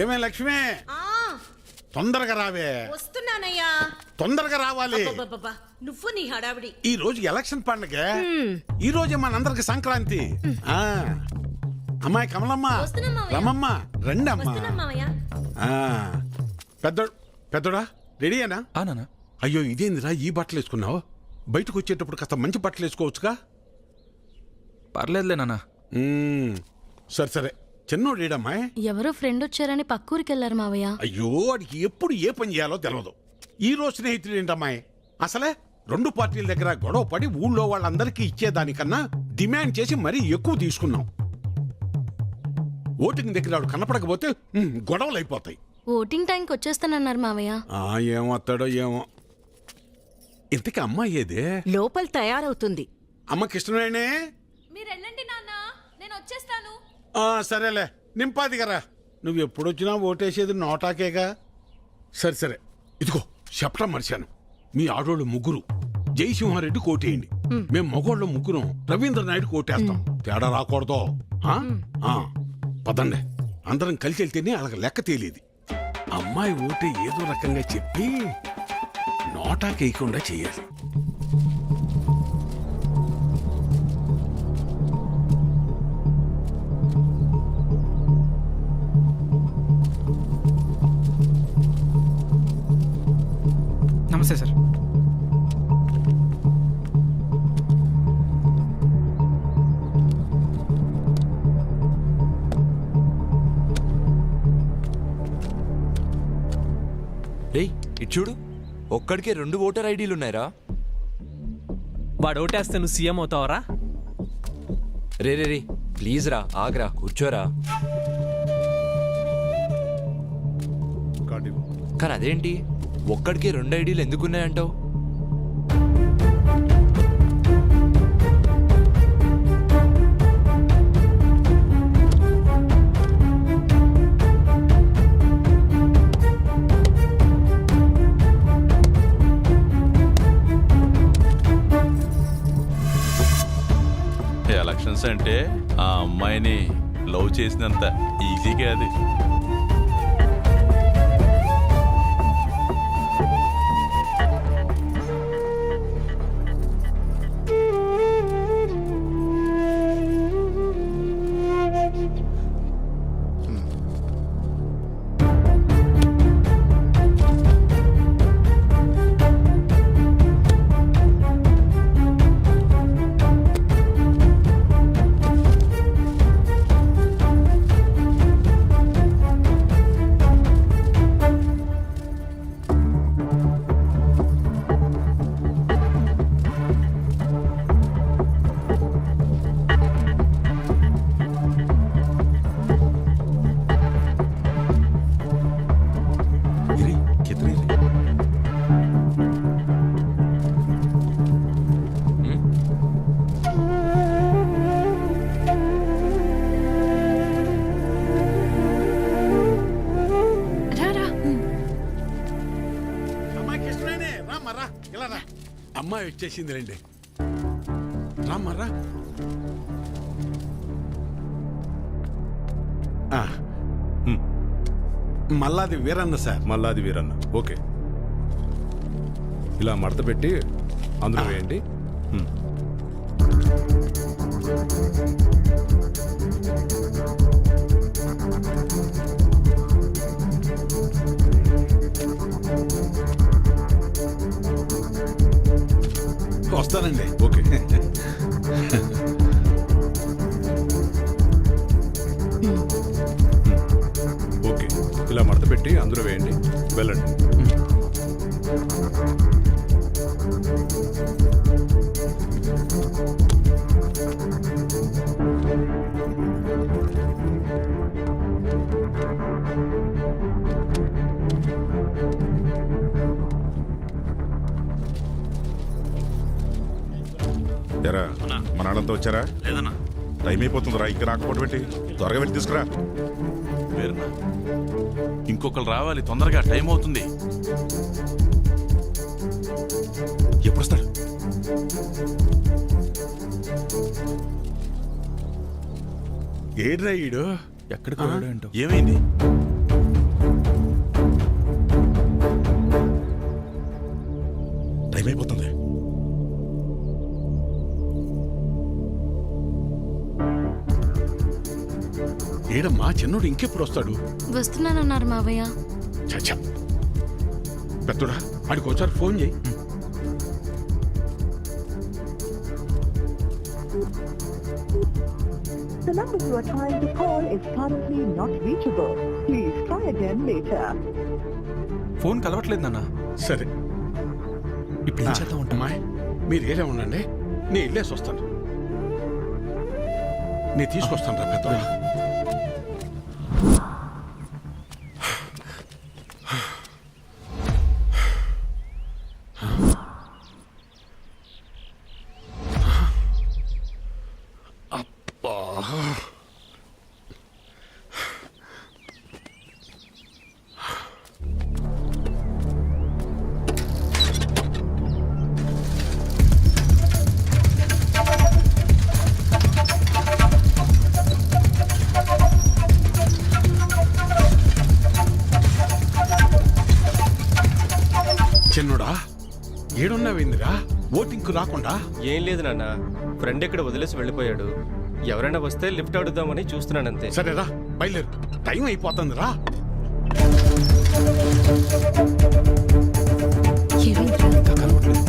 ఏమే లక్ష్మి, తొందరగా రావే. వస్తున్నానయ్యా. తొందరగా రావాలి. నువ్వు నీ హడావిడి. ఈ రోజు ఎలక్షన్ పండుగ. ఈ రోజు మనందరికి సంక్రాంతి. అమ్మాయి కమలమ్మ, రమమ్మ, రండి అమ్మా. పెద్దోడా రెడీయేనా? అయ్యో ఇదేందిరా ఈ బట్టలు వేసుకున్నావు? బయటకు వచ్చేటప్పుడు కాస్త మంచి బట్టలు వేసుకోవచ్చుగా. పర్లేదులే నాన్న. సరే సరే. చిన్నోడేడమ్మా? ఎవరో ఫ్రెండ్ వచ్చారని పక్కూరికి వెళ్ళారు మావయ్య. అయ్యో వాడికి ఎప్పుడు ఏ పని చేయాలో తెలియదు. ఈ రోజు స్నేహితుడు ఏంటమ్మాయి? అసలే రెండు పార్టీల దగ్గర గొడవ పడి ఊళ్ళో వాళ్ళందరికీ ఇచ్చేదానికన్నా డిమాండ్ చేసి మరీ ఎక్కువ తీసుకున్నాం. ఓటింగ్ దగ్గర వాడు కనపడకపోతే గొడవలు అయిపోతాయి. ఓటింగ్ టైంకి వచ్చేస్తానన్నారు మావయ్య. ఏమొస్తాడో ఏమో. ఇంతకీ అమ్మాయి ఏదే? లోపల తయారవుతుంది. అమ్మ కృష్ణవేణే, మీరెళ్ళండి నాన్న, నేను వచ్చేస్తాను. సరేలే నింపాది కదా. నువ్వు ఎప్పుడొచ్చినా ఓటేసేది నోటాకేగా. సరే సరే. ఇదిగో చెప్పడం మర్చాను. మీ ఆడోళ్ళు ముగ్గురు జయసింహారెడ్డి కోటేయండి. మేం మగోళ్ళు ముగ్గురం రవీంద్రనాయుడు కోటేస్తాం. తేడా రాకూడదు. పదండి, అందరం కలిసి వెళ్తేనే అలాగ లెక్క తేలేది. అమ్మాయి ఓటే ఏదో రకంగా చెప్పి నోటాకేయకుండా చెయ్యాలి. నమస్తే సార్. ఏయ్ ఇటు చూడు, ఒక్కడికే 2 ఓటర్ ఐడీలు ఉన్నాయిరా. వాడు ఓటేస్తే నువ్వు CM అవుతావరా? Ray ray ray please రా, ఆగ్రా, కూర్చోరా. కానీ అదేంటి ఒక్కడికే 2 ఐడీలు ఎందుకున్నాయంటావు? ఎలక్షన్స్ అంటే ఆ అమ్మాయిని లవ్ చేసినంత ఈజీగా అది. అమ్మాయి వచ్చేసింది రండి. రామ్మరా. మల్లాది వీరన్న సార్. మల్లాది వీరన్న. ఓకే, ఇలా మడత పెట్టి అందులో వేయండి. వస్తానండి. ఓకే. ఓకే, ఇలా మడత పెట్టి అందులో వేయండి. వెళ్ళండి. ఎరా మన నాన్నతో వచ్చారా? లేదన్నా. టైం అయిపోతుందిరా, ఇంకా రాకపోవడం ఏంటి? త్వరగా వెళ్ళి తీసుకురా. వేరునా, ఇంకొకరు రావాలి తొందరగా, టైం అవుతుంది. ఎప్పుడు వస్తాడు? ఏడ్రా ఈడు? ఎక్కడికి వెళ్ళాడు ఏంటో. ఏమైంది? లేడమ్మా చిన్నోడు ఇంకెప్పుడు వస్తాడు? వస్తున్నానన్నారు మావయ్య. చచ్చా పెద్దోడా ఆడికి ఒకసారి ఫోన్ చేయి. The number you are trying to call is currently not reachable. Please try again later. Phone కలవట్లేదు నాన్న. సరే ఇప్పుడు ఏం చేద్దాం ఉంటా? అమ్మాయి మీరు ఏలే ఉండండి, నేను వెళ్ళేసి వస్తాను. నేను తీసుకొస్తాను రా పెద్దోడా. చిన్నోడా ఏడున్నావేందిరా ఓటింగ్కు రాకుండా? ఏం లేదు నాన్న, ఫ్రెండ్ ఇక్కడ వదిలేసి వెళ్ళిపోయాడు. ఎవరైనా వస్తే లిఫ్ట్ అడుగుదామని చూస్తున్నానంతే. సరేరా బయలుదేరు, టైం అయిపోతుంది రా. ఇంకా కలవట్లేదు.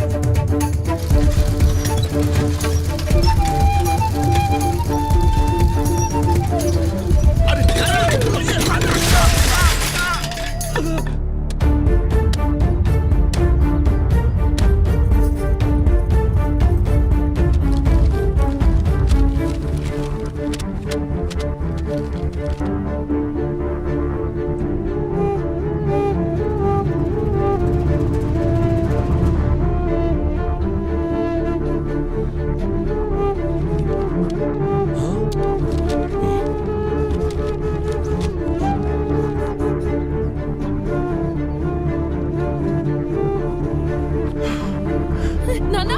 నాన్న,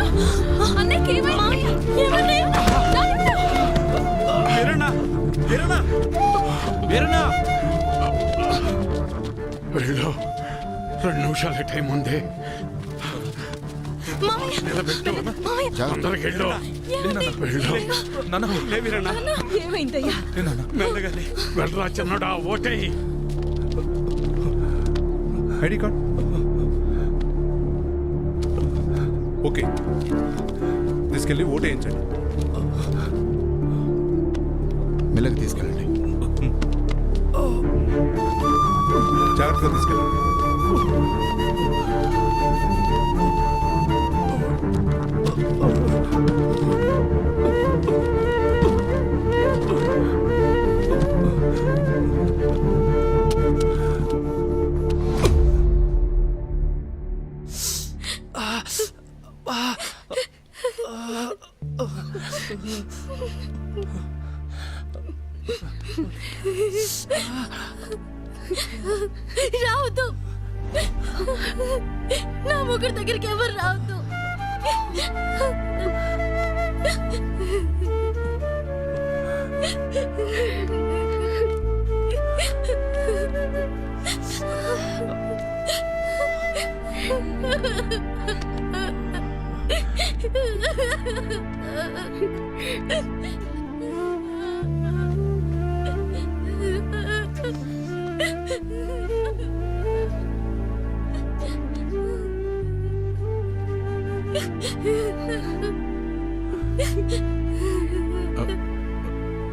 అన్నయ్యకి ఏమైంది? ఏమైంది? వీరన్నా, వీరన్నా, వీరన్నా. వెళ్ళు, 2 నిమిషాల టైం ఉంది. మావయ్య, నిలబెట్టు, మావయ్య, తొందరగా వెళ్ళు. వెళ్ళు నాన్న, లే వీరన్నా. ఏమైందయ్యా? లే నాన్న. మెల్లగాలి వెళ్ళరా చిన్నోడా, ఓటేయి. ఐడి కార్డ్ ఓకే, తీసుకెళ్ళి ఓటు వేయించండి. మెల్లగా తీసుకెళ్ళండి. జాగ్రత్తగా తీసుకెళ్ళండి. రావద్దు, నా ముగ్గురు దగ్గరికి ఎవరు రావద్దు.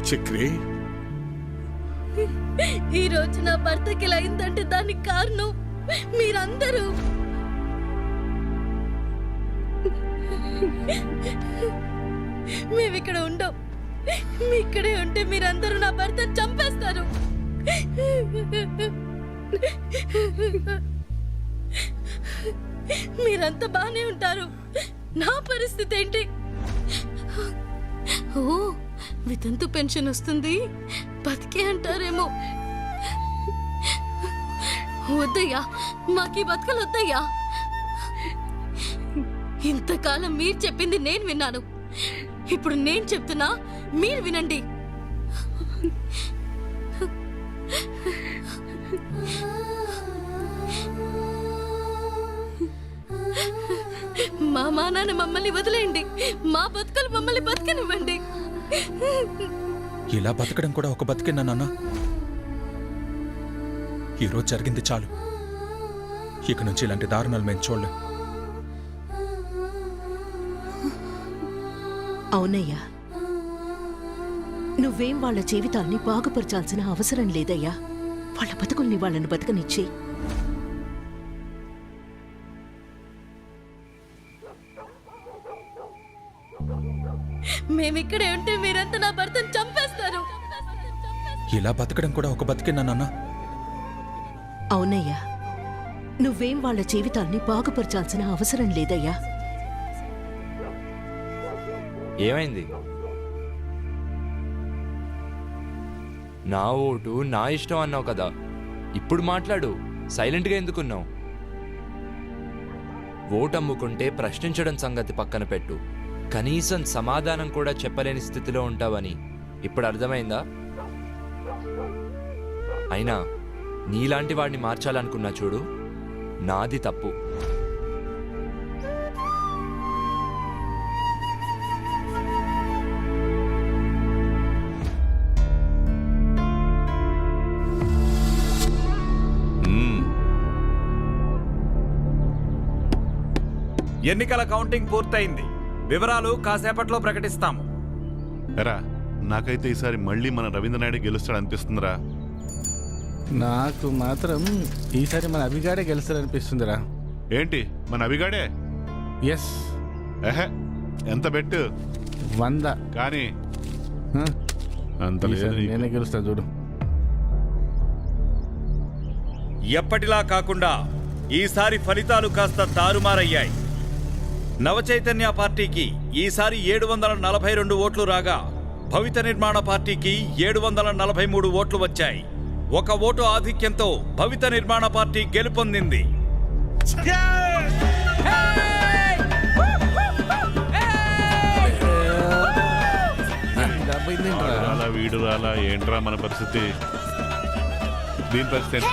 చక్రి, ఈ రోజు నా భర్తకి ఇలా అయిందంటే దానికి కారణం మీరందరూ. మేమిక్కడ ఉండం, మీ ఇక్కడే ఉంటే మీరందరూ నా భర్తను చంపేస్తారు. మీరంతా బానే ఉంటారు, నా పరిస్థితి ఏంటి? ఓ, వితంతు పెన్షన్ వస్తుంది, బతికే అంటారేమో. వద్దయ్యా, మాకీ బతకలు వద్దయ్యా. ఇంతకాలం మీరు చెప్పింది నేను విన్నాను, ఇప్పుడు నేను చెప్తున్నా, మీరు వినండి. మా నాన్న మమ్మల్ని వదిలేయండి, మా బతుకలు మమ్మల్ని బతకనివ్వండి. ఇలా బతకడం కూడా ఒక బతికేనా నాన్న? ఈరోజు జరిగింది చాలు. ఇక నుంచి ఇలాంటి దారుణాలు మేము చూడలేం. అవునయ్యా, నువ్వేం వాళ్ళ జీవితాల్ని బాగుపరచాల్సిన అవసరం లేదయ్యా. వాళ్ళ బతుకుల్ని వాళ్ళని బతకనిచ్చి. మేమిక్కడే ఉంటే మీరంతా నా భర్తను చంపేస్తారు. ఇలా బతకడం కూడా ఒక బతికేనా నాన్న? అవునయ్యా, నువ్వేం వాళ్ళ జీవితాల్ని బాగుపరచాల్సిన అవసరం లేదయ్యా. ఏమైంది? నా ఓటు నా ఇష్టం అన్నావు కదా, ఇప్పుడు మాట్లాడు. సైలెంట్గా ఎందుకున్నావు? ఓటు అమ్ముకుంటే ప్రశ్నించడం సంగతి పక్కన పెట్టు, కనీసం సమాధానం కూడా చెప్పలేని స్థితిలో ఉంటావని ఇప్పుడు అర్థమైందా? అయినా నీలాంటి వాడిని మార్చాలనుకున్నా చూడు, నాది తప్పు. ఎన్నికల కౌంటింగ్ పూర్తయింది. వివరాలు కాసేపట్లో ప్రకటిస్తాము. ఎరా, నాకైతే ఈసారి మళ్ళీ మన రవీంద్రనాయుడు గెలుస్తాడు అనిపిస్తుందిరా. నాకు మాత్రం ఈసారి మన అభిగాడే గెలుస్తాడనిపిస్తుందిరా. ఏంటి మన అభిగాడే? ఎస్. ఎహే, ఎంత బెట్టు? 100. కానీ అంత ఈసారి లేదు. నేనే గెలుస్తా చూడు. ఎప్పటిలా కాకుండా ఈసారి ఫలితాలు కాస్త తారుమారయ్యాయి. నవచైతన్య పార్టీకి ఈసారి 742 ఓట్లు రాగా, భవిత నిర్మాణ పార్టీకి 743 ఓట్లు వచ్చాయి. ఒక ఓటు ఆధిక్యంతో భవిత నిర్మాణ పార్టీ గెలుపొందింది. వాడు రాలా, వీడు రాలా, ఏంట్రా మన పరిస్థితి? దీని పరిస్థితి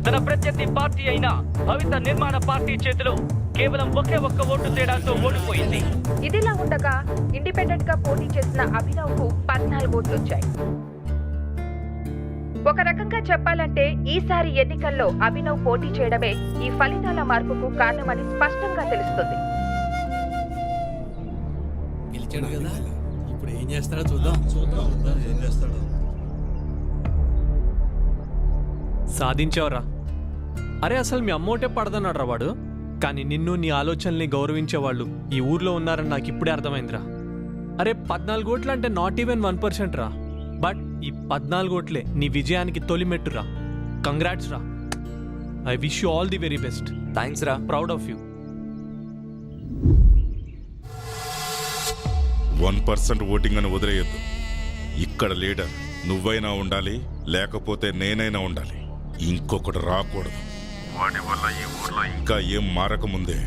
తన ప్రత్యర్థి పార్టీ అయిన భవిత నిర్మాణ పార్టీ చేతిలో కేవలం ఒకే ఒక్క ఓటు తేడాతో ఓడిపోయింది. ఇదిలా ఉండగా ఇండిపెండెంట్ గా పోటీ చేసిన అభినవ్ కు 14 ఓట్లు వచ్చాయి. ఒక రకంగా చెప్పాలంటే ఈసారి ఎన్నికల్లో అభినవ్ పోటీ చేయడమే ఈ ఫలితాల మార్పుకు కారణమని స్పష్టంగా తెలుస్తుంది. ఇప్పుడు ఏం చేస్తాడో చూద్దాం. సాధించావురా. అరే, అసలు మీ అమ్మోటే పడదన్నాడు రా వాడు. కానీ నిన్ను, నీ ఆలోచనల్ని గౌరవించేవాళ్ళు ఈ ఊర్లో ఉన్నారని నాకు ఇప్పుడే అర్థమైందిరా. అరే, 14 ఓట్లు అంటే నాట్ ఈవెన్ 1% రా. బట్ ఈ 14 ఓట్లే నీ విజయానికి తొలిమెట్టురా. కంగ్రాట్స్ రా. I wish you all the very best. Thanks రా. Proud of you. 1% ఓటింగ్ అని వదిలేయద్దు. ఇక్కడ లీడర్ నువ్వైనా ఉండాలి, లేకపోతే నేనైనా ఉండాలి. ఇంకొకటి రాకూడదు. వాడి వల్ల ఈ ఊర్లో ఇంకా ఏం మారకముందే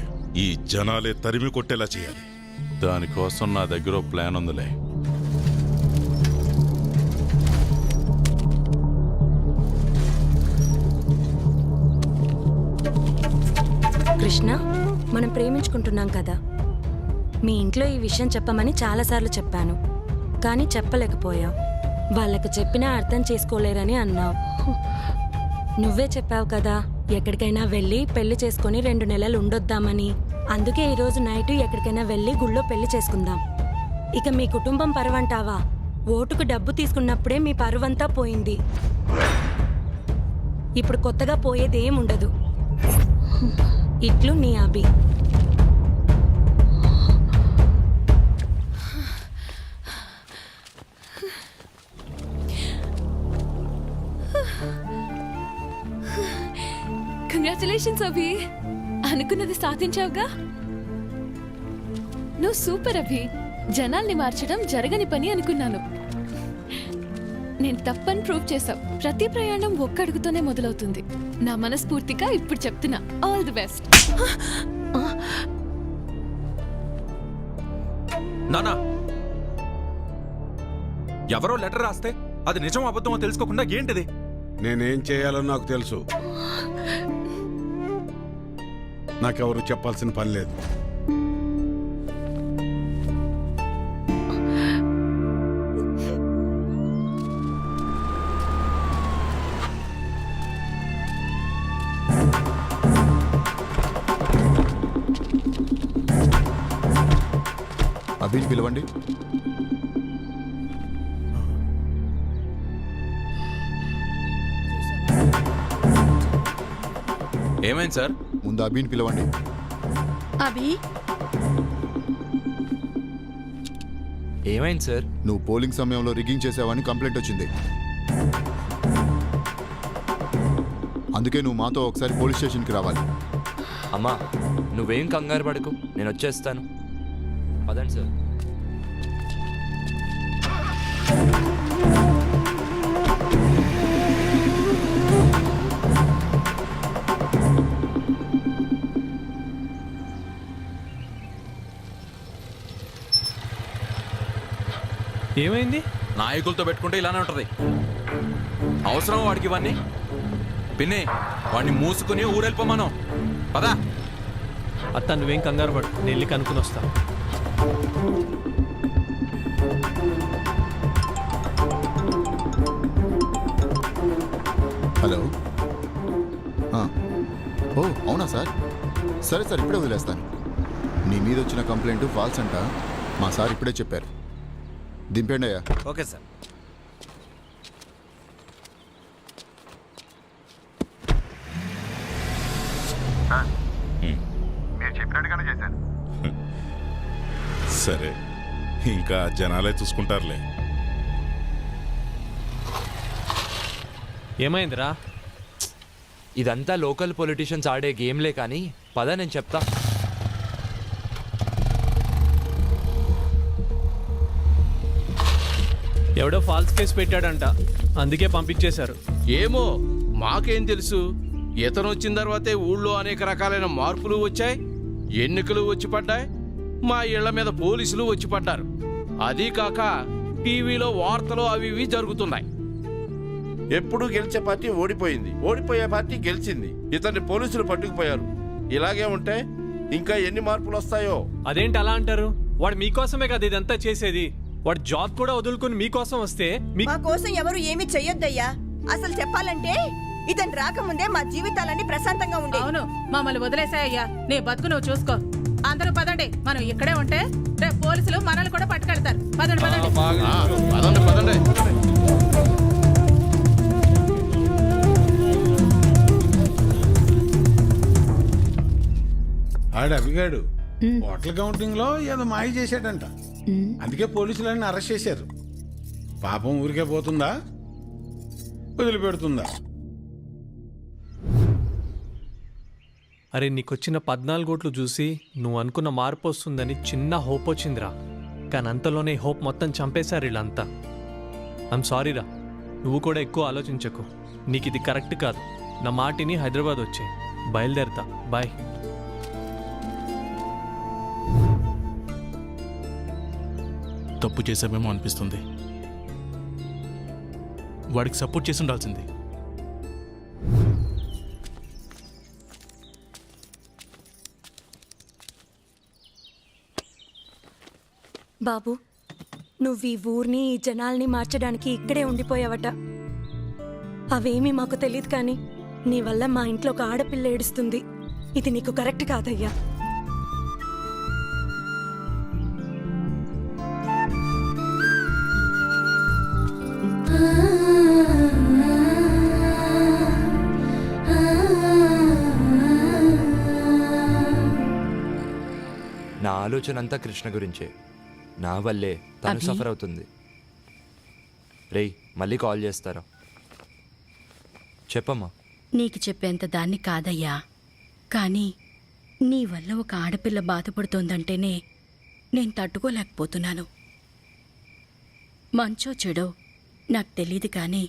ఈ జనాలే తరిమి కొట్టేలా చేయాలి. దానికోసం నా దగ్గర ప్లాన్ ఉందిలే. కృష్ణ, మనం ప్రేమించుకుంటున్నాం కదా. మీ ఇంట్లో ఈ విషయం చెప్పమని చాలాసార్లు చెప్పాను, కానీ చెప్పలేకపోయావు. వాళ్ళకు చెప్పినా అర్థం చేసుకోలేరని అన్నావు. నువ్వే చెప్పావు కదా, ఎక్కడికైనా వెళ్ళి పెళ్లి చేసుకుని 2 నెలలు ఉండొద్దామని. అందుకే ఈరోజు నైట్ ఎక్కడికైనా వెళ్ళి గుళ్ళో పెళ్లి చేసుకుందాం. ఇక మీ కుటుంబం పరువంటావా? ఓటుకు డబ్బు తీసుకున్నప్పుడే మీ పరువంతా పోయింది. ఇప్పుడు కొత్తగా పోయేదేముండదు. ఇట్లు నీ అభి. కంగ్రాచులేషన్స్ అభి, అనుకున్నది సాధించావుగా. నువ్వు సూపర్ అభి. జనాల్ని మార్చడం జరగని పని అనుకున్నాను. నేను తప్పని ప్రూవ్ చేశావు. ప్రతి ప్రయాణం ఒక్క అడుగుతోనే మొదలవుతుంది. నా మనస్ఫూర్తిగా ఇప్పుడు చెప్తున్నా, ఆల్ ది బెస్ట్. నానా, ఎవరో లెటర్ రాస్తే అది నిజం అబద్ధమో తెలుసుకోకుండా ఏంటిది? నేనేం చేయాలో నాకు తెలుసు. నాకెవరు చెప్పాల్సిన పని లేదు. అభిని పిలవండి. ఏమైంది సార్? ముందు అభిని పిలవండి. అభి, ఏమైంది సార్? నువ్వు పోలింగ్ సమయంలో రిగ్గింగ్ చేసావని కంప్లైంట్ వచ్చింది. అందుకే నువ్వు మాతో ఒకసారి పోలీస్ స్టేషన్కి రావాలి. అమ్మా నువ్వేం కంగారు పడకు, నేను వచ్చేస్తాను. పదండి సార్. ఏమైంది? నాయకులతో పెట్టుకుంటే ఇలానే ఉంటది. అవసరం వాడికి ఇవన్నీ? పిన్ని వాడిని మూసుకుని ఊరెళ్ళిపోమను. పదా. అత్త నువ్వేం కంగారు పడు, నేను వెళ్ళి కనుక్కుని వస్తా. హలో. ఓ అవునా సార్? సరే సార్, ఇప్పుడే వదిలేస్తాను. నీ మీద వచ్చిన కంప్లైంట్ ఫాల్స్ అంట. మా సార్ ఇప్పుడే చెప్పారు. దింపండి అయ్యా. Okay sir. మీరు చెప్పినట్టుగానే చేశాను. సరే, ఇంకా జనాలే చూసుకుంటారులే. ఏమైందిరా? ఇదంతా లోకల్ పొలిటీషియన్స్ ఆడే గేమ్లే కానీ పద నేను చెప్తా. ఎవడో ఫాల్స్ కేసు పెట్టాడంట, అందుకే పంపించేశారు. ఏమో మాకేం తెలుసు. ఇతను వచ్చిన తర్వాతే ఊళ్ళో అనేక రకాలైన మార్పులు వచ్చాయి, ఎన్నికలు వచ్చి పడ్డాయి, మా ఇళ్ల మీద పోలీసులు వచ్చి పడ్డారు. అదీ కాక టీవీలో వార్తలు అవి ఇవి జరుగుతున్నాయి. ఎప్పుడు గెలిచే పార్టీ ఓడిపోయింది, ఓడిపోయే పార్టీ గెలిచింది. ఇతన్ని పోలీసులు పట్టుకుపోయారు. ఇలాగే ఉంటే ఇంకా ఎన్ని మార్పులు వస్తాయో. అదేంటి అలా అంటారు? వాడు మీకోసమే కదా ఇదంతా చేసేది. వాడు జాబ్ కూడా వదులుకుని మీకోసం వస్తే మా కోసం ఎవరు ఏమీ చెయ్యొద్దయ్యా. అసలు చెప్పాలంటే ఇతను రాకముందే మా జీవితాలన్నీ ప్రశాంతంగా ఉండే. అవును, మమ్మల్ని వదిలేసాయ్యా. నీ బతుకు నువ్వు చూసుకో. అందరూ పదండి, మనం ఇక్కడే ఉంటే రేపు పోలీసులు మనల్ని కూడా పట్టుకెళ్తారు. పదండి పదండి. పదండి పదండి. ఆడు అభిగాడు హోటల్ కౌంటింగ్ లో ఏదో మాయ చేశాడంట. అందుకే పోలీసులన్నీ అరెస్ట్ చేశారు. పాపం ఊరికే పోతుందా, వదిలిపెడుతుందా? అరే నీకొచ్చిన 14 ఓట్లు చూసి నువ్వు అనుకున్న మార్పు వస్తుందని చిన్న హోప్ వచ్చిందిరా. కానీ అంతలోనే హోప్ మొత్తం చంపేశారు వీళ్ళంతా. ఐమ్ సారీరా, నువ్వు కూడా ఎక్కువ ఆలోచించకు. నీకు ఇది కరెక్ట్ కాదు. నా మాటిని హైదరాబాద్ వచ్చే బయలుదేరతా. బాయ్. తప్పు చేసామేమో అనిపిస్తుంది. వాడికి సపోర్ట్ చేసి ఉండాల్సింది. బాబు, నువ్వు ఈ ఊరిని ఈ జనాల్ని మార్చడానికి ఇక్కడే ఉండిపోయావట. అవేమీ మాకు తెలియదు, కానీ నీ వల్ల మా ఇంట్లో ఒక ఆడపిల్ల ఏడుస్తుంది. ఇది నీకు కరెక్ట్ కాదయ్యా. నా ఆలోచన అంతా కృష్ణ గురించే. నా వల్లే తను సఫర్ అవుతుంది. రేయ్ మళ్ళీ కాల్ చేస్తారా? చెప్పమ్మా. నీకు చెప్పేంత దాన్ని కాదయ్యా, కానీ నీ వల్ల ఒక ఆడపిల్ల బాధపడుతోందంటేనే నేను తట్టుకోలేకపోతున్నాను. మంచో చెడో నాకు తెలీదు, కానీ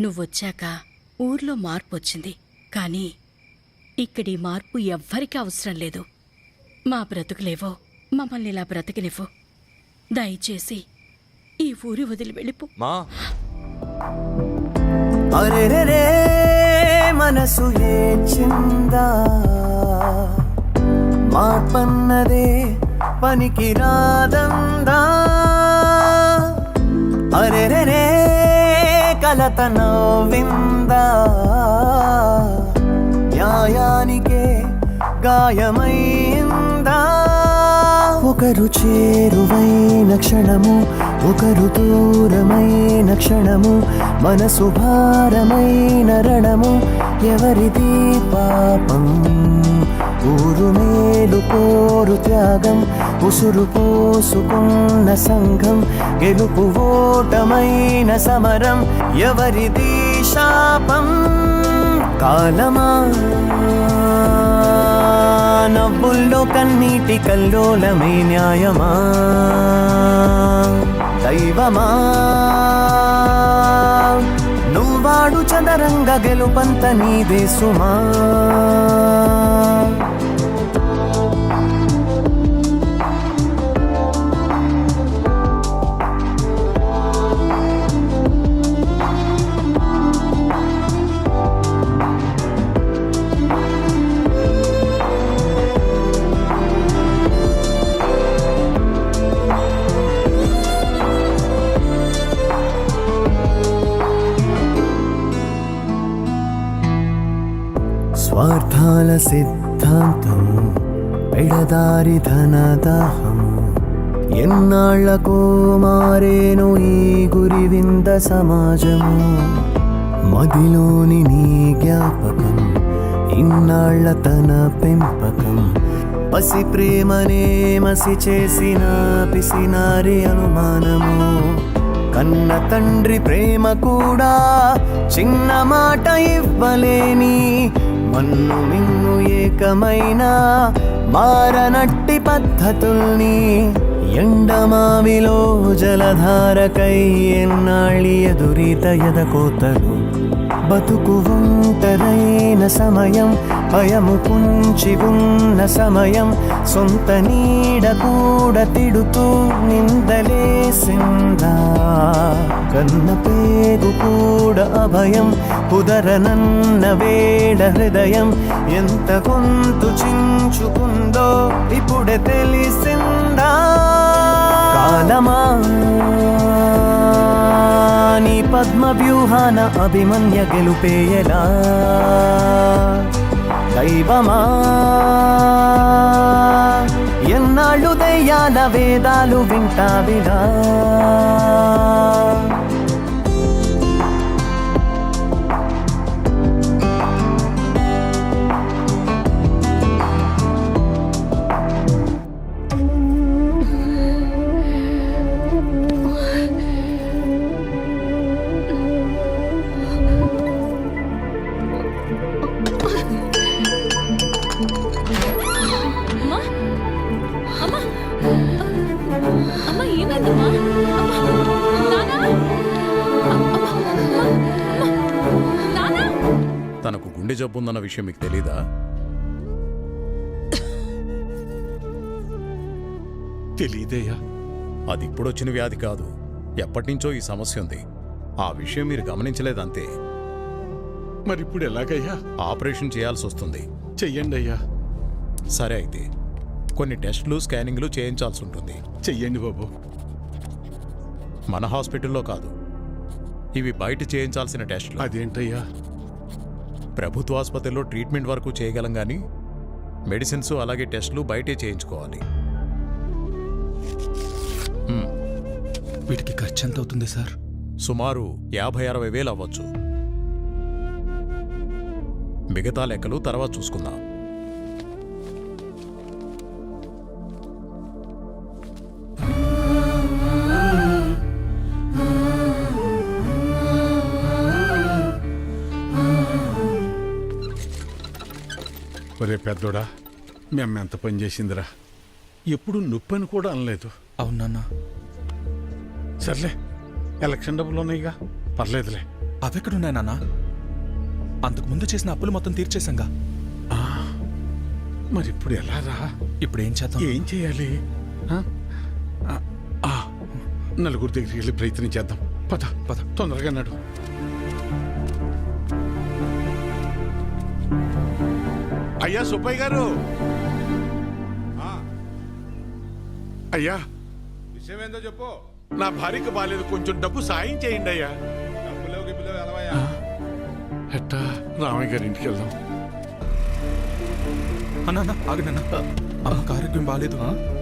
నువ్వొచ్చాక ఊర్లో మార్పు వచ్చింది. కానీ ఇక్కడి మార్పు ఎవ్వరికీ అవసరం లేదు. మా బ్రతుకులేవో మమ్మల్ని ఇలా బ్రతికినివ్వు. దయచేసి ఈ ఊరి వదిలి వెళ్ళిపో. మా అరెరే మనసు ఏచిందా, మా పన్నదే పనికి రాదందా. అరెరే కలత నవ్విందా, న్యాయానికే గాయమైందా. ఒకరు చేరువైన క్షణము, ఒకరు దూరమైన క్షణము, మనసు భారమైన రణము, ఎవరిది పాపం? ఊరు మేలు కోరు త్యాగం, ఉసురు పోసుకున్న సంఘం, గెలుపు ఓటమైన సమరం, ఎవరిది శాపం? కాలమా నవ్వుల్లో కన్నీటి కల్లోలమే న్యాయమా? దైవమా నువ్వాడు చదరంగ గెలుపంత నీదే సుమా? స్వార్థాల సిద్ధాంతం, పెడదారి ధనదాహము, ఎన్నాళ్లకో మారేను ఈ గురి వింద సమాజము. మదిలోని నీ జ్ఞాపకం, ఇన్నాళ్ల తన పెంపకం, పసి ప్రేమనే మసి చేసిన పిసినారి అనుమానము. కన్న తండ్రి ప్రేమ కూడా చిన్న మాట ఇవ్వలేని, మన్ను మిన్ను ఏకమైన మారనట్టి పద్ధతుల్ని, ఎండమావిలో జలధారకై ఎన్నాళ్ళి ఎదురీత ఎదకోతలు. బతుకు ఒంటరైన సమయం, భయము పుంచి ఉన్న సమయం, సొంత నీడ కూడా తిడుతూ నిందలేసిందా? కన్న పేగు కూడా అభయం, కుదరనన్న వేడ హృదయం, ఎంత గొంతు చించుకుందో ఇప్పుడే తెలిసిందా? కాలమా నీ పద్మ వ్యూహాన అభిమన్య గెలుపేయలా? దైవమా ఎన్నాళ్ళు దయ్యాల వేదాలు వింటావిలా? తనకు గుండె జబ్బు ఉందన్న విషయం మీకు తెలీదా? తెలీదయ్యా. అది ఇప్పుడొచ్చిన వ్యాధి కాదు, ఎప్పటినుంచో ఈ సమస్య ఉంది. ఆ విషయం మీరు గమనించలేదంతే. మరిప్పుడు ఎలాగయ్యా? ఆపరేషన్ చేయాల్సి వస్తుంది. చెయ్యండి అయ్యా. సరే అయితే కొన్ని టెస్టులు స్కానింగ్లు చేయించాల్సి ఉంటుంది. చెయ్యండి బాబు. మన హాస్పిటల్లో కాదు, ఇవి బయట చేయించాల్సిన టెస్టులు. అదేంటయ్యా? ప్రభుత్వ ఆసుపత్రిలో ట్రీట్మెంట్ వరకు చేయగలం కానీ మెడిసిన్స్ అలాగే టెస్టులు బయటే చేయించుకోవాలి. వీటికి ఖర్చు ఎంత అవుతుంది సార్? సుమారు 50-60 వేలు అవ్వచ్చు. మిగతా లెక్కలు తర్వాత చూసుకుందాం. ఒరే పెద్దోడా, మేము ఎంత పని చేసిందిరా. ఎప్పుడు నొప్పని కూడా అనలేదు. అవునన్నా. సర్లే, ఎలక్షన్ డబ్బులు ఉన్నాయిగా, పర్లేదులే. అవెక్కడున్నాయి నాన్న? అంతకుముందు చేసిన అప్పులు మొత్తం తీర్చేశాంగా. మరి ఇప్పుడు ఎలా రా? ఇప్పుడు ఏం చేద్దాం? ఏం చేయాలి? నలుగురు దగ్గరికి వెళ్ళి ప్రయత్నం చేద్దాం. పద పద, తొందరగా నడు. అయ్యా సుబ్బయ్య గారు, అయ్యా విషయం ఏందో చెప్పు. నా భార్యకు బాలేదు, కొంచెం డబ్బు సాయం చేయండి అయ్యా. ఎట్టా రామయ్య గారి ఇంటికి వెళ్దాం. అన్నా ఆగనన్నా. అమ్మకి ఆరోగ్యం బాగాలేదు,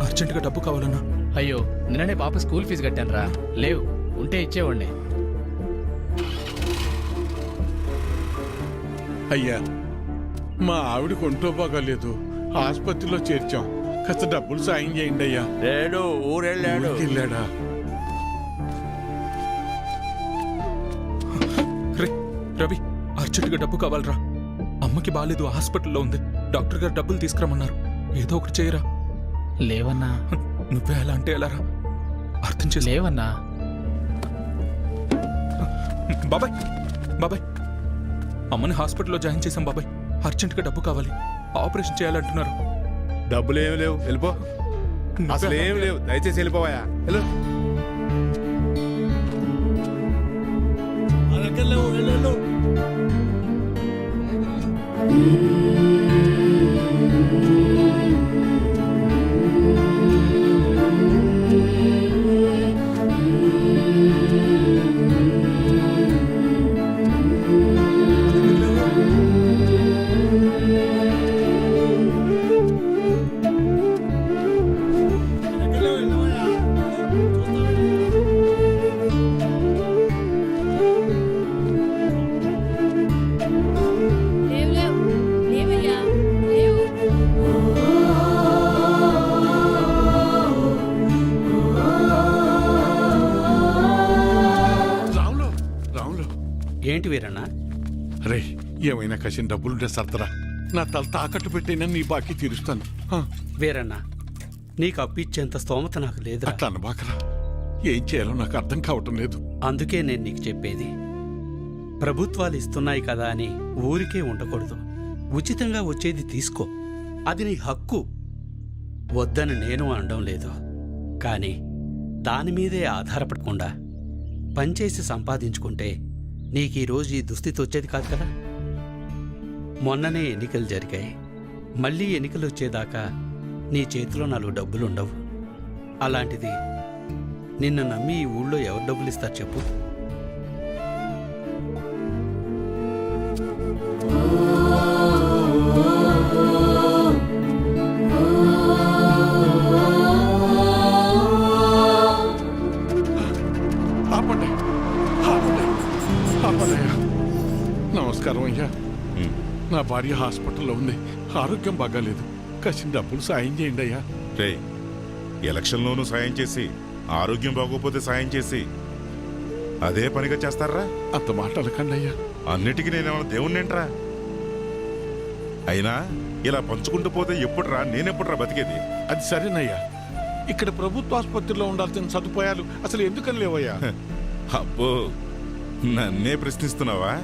అర్జెంటుగా డబ్బు కావాలన్నా. అయ్యో నిన్ననే పాప స్కూల్ ఫీజు కట్టాను రా. లేవు, ఉంటే ఇచ్చేవాడిని. అయ్యా, మా ఆవిడకి ఒంట్లో బాగాలేదు, ఆసుపత్రిలో చేర్చాం. కాస్త డబ్బులు సాయం చేయండి అయ్యా. లేడు, ఊరెళ్ళాడు. వెళ్ళాడా? రవి, అర్జెంటుగా డబ్బు కావాలరా. అమ్మకి బాగాలేదు, హాస్పిటల్లో ఉంది. డాక్టర్ గారు డబ్బులు తీసుకురమ్మన్నారు. ఏదో ఒకటి చేయరా. లేవన్నా. నువ్వే ఎలా అంటే ఎలారా? అర్థం చేసి. లేవన్నా. బాబాయ్, బాబాయ్, అమ్మని హాస్పిటల్లో జాయిన్ చేశాం బాబాయ్. అర్జెంటుగా డబ్బు కావాలి, ఆపరేషన్ చేయాలంటున్నారు. డబ్బులు ఏమి లేవు, వెళ్ళిపో. అసలు ఏమి లేవు, దయచేసి వెళ్ళిపోవాయా. హలో, ఏంటి వీరన్నా? రే, ఏమైనా కసిన డబ్బులుంటే సర్దరా. నా తల తాకట్టు పెట్టైనా నీ బాకీ తీరుస్తాను. వీరన్నా, నీకు అప్పు ఇచ్చేంత స్తోమత నాకు లేదు. అట్లా అనబాకరా. ఏం చేయాలో నాకు అర్థం కావటం లేదు. అందుకే నేను నీకు చెప్పేది, ప్రభుత్వాలు ఇస్తున్నాయి కదా అని ఊరికే ఉండకూడదు. ఉచితంగా వచ్చేది తీసుకో, అది నీ హక్కు. వద్దని నేను అనడం లేదు, కానీ దానిమీదే ఆధారపడకుండా పనిచేసి సంపాదించుకుంటే నీకు ఈరోజు ఈ దుస్థితి వచ్చేది కాదు కదా. మొన్ననే ఎన్నికలు జరిగాయి, మళ్ళీ ఎన్నికలు వచ్చేదాకా నీ చేతిలో 4 డబ్బులుండవు. అలాంటిది నిన్ను నమ్మి ఈ ఊళ్ళో ఎవరు డబ్బులు ఇస్తారు చెప్పు? నమస్కారం అయ్యా. నా భార్య హాస్పిటల్లో ఉంది, ఆరోగ్యం బాగాలేదు. కసిన డబ్బులు సాయం చేయండి అయ్యా. రే, ఎలక్షన్లోనూ సాయం చేసి ఆరోగ్యం బాగోపోతే సాయం చేసి అదే పనిగా చేస్తారా? అంత మాట అనకండి అయ్యా. అన్నిటికీ నేనేమన్నా దేవుణ్ణేంట్రా? అయినా ఇలా పంచుకుంటూ పోతే ఎప్పుడురా, నేనెప్పుడురా బతికేది? అది సరేనయ్యా, ఇక్కడ ప్రభుత్వ ఆసుపత్రిలో ఉండాల్సిన సదుపాయాలు అసలు ఎందుకని లేవయ్యా? అబ్బో, నన్నే ప్రశ్నిస్తున్నావా?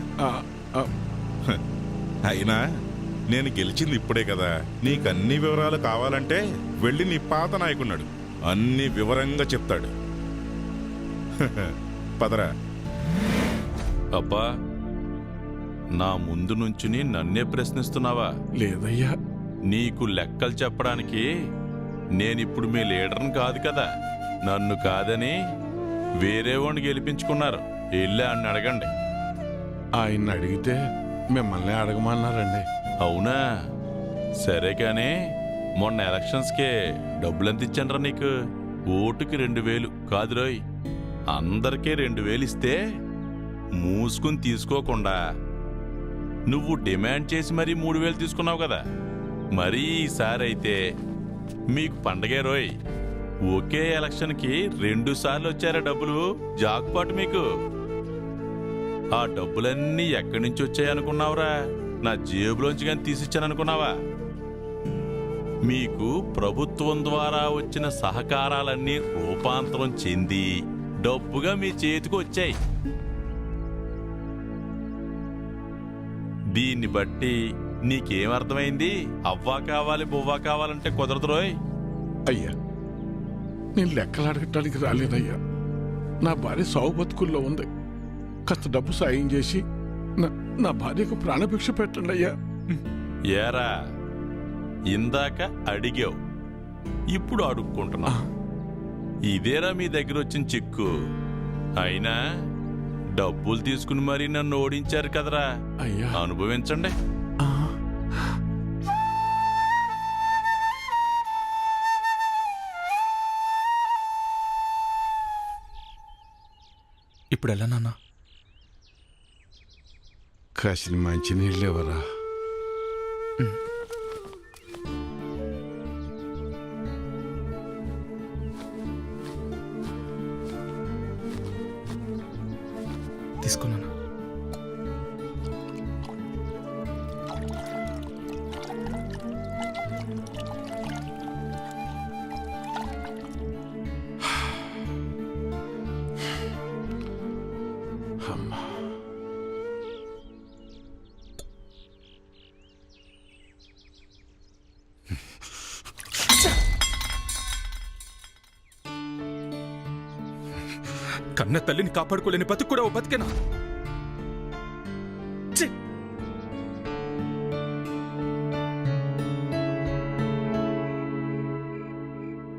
అయినా నేను గెలిచింది ఇప్పుడే కదా. నీకన్ని వివరాలు కావాలంటే వెళ్ళి నీ పాత నాయకున్నాడు, అన్ని వివరంగా చెప్తాడు. పదరా. అబ్బా, నా ముందు నుంచుని నన్నే ప్రశ్నిస్తున్నావా? లేదయ్యా. నీకు లెక్కలు చెప్పడానికి నేనిప్పుడు మీ లీడర్ని కాదు కదా. నన్ను కాదని వేరే వాడిని గెలిపించుకున్నారు. వెళ్ళి అని అడగండి. ఆయన్ని అడిగితే మిమ్మల్ని అడగమన్నారండి. అవునా? సరే కానీ మొన్న ఎలక్షన్స్కే డబ్బులెంత ఇచ్చానరా నీకు? ఓటుకి 2000 కాదు రోయ్, అందరికీ 2000 ఇస్తే మూసుకుని తీసుకోకుండా నువ్వు డిమాండ్ చేసి మరీ 3000 తీసుకున్నావు కదా. మరీ ఈసారి అయితే మీకు పండగే రోయ్. ఒకే ఎలక్షన్కి 2 సార్లు వచ్చారా డబ్బులు? జాక్పాట్ మీకు. ఆ డబ్బులన్నీ ఎక్కడి నుంచి వచ్చాయనుకున్నావురా? నా జేబులోంచి కానీ తీసిచ్చాననుకున్నావా? మీకు ప్రభుత్వం ద్వారా వచ్చిన సహకారాలన్నీ రూపాంతరం చెంది డబ్బుగా మీ చేతికి వచ్చాయి. దీన్ని బట్టి నీకేమర్థమైంది? అవ్వా కావాలి బువ్వా కావాలంటే కుదరదు రోయ్. అయ్యా, నేను లెక్కలు అడగటానికి రాలేదయ్యా. నా భార్య సావు బతుకుల్లో ఉంది. కాస్త డబ్బు సాయం చేసి నా భార్యకు ప్రాణభిక్ష పెట్టండి అయ్యా. ఏరా, ఇందాక అడిగావు, ఇప్పుడు అడుక్కుంటున్నా. ఇదేరా మీ దగ్గర వచ్చిన చిక్కు. అయినా డబ్బులు తీసుకుని మరీ నన్ను ఓడించారు కదరా. అయ్యా, అనుభవించండి. ఇప్పుడు ఎలా నాన్న? కాసిన మంచి నీళ్ళు ఎవరా? తీసుకున్నాను. కన్న తల్లిని కాపాడుకోలేని బతుకు కూడా ఓ బతికేనా?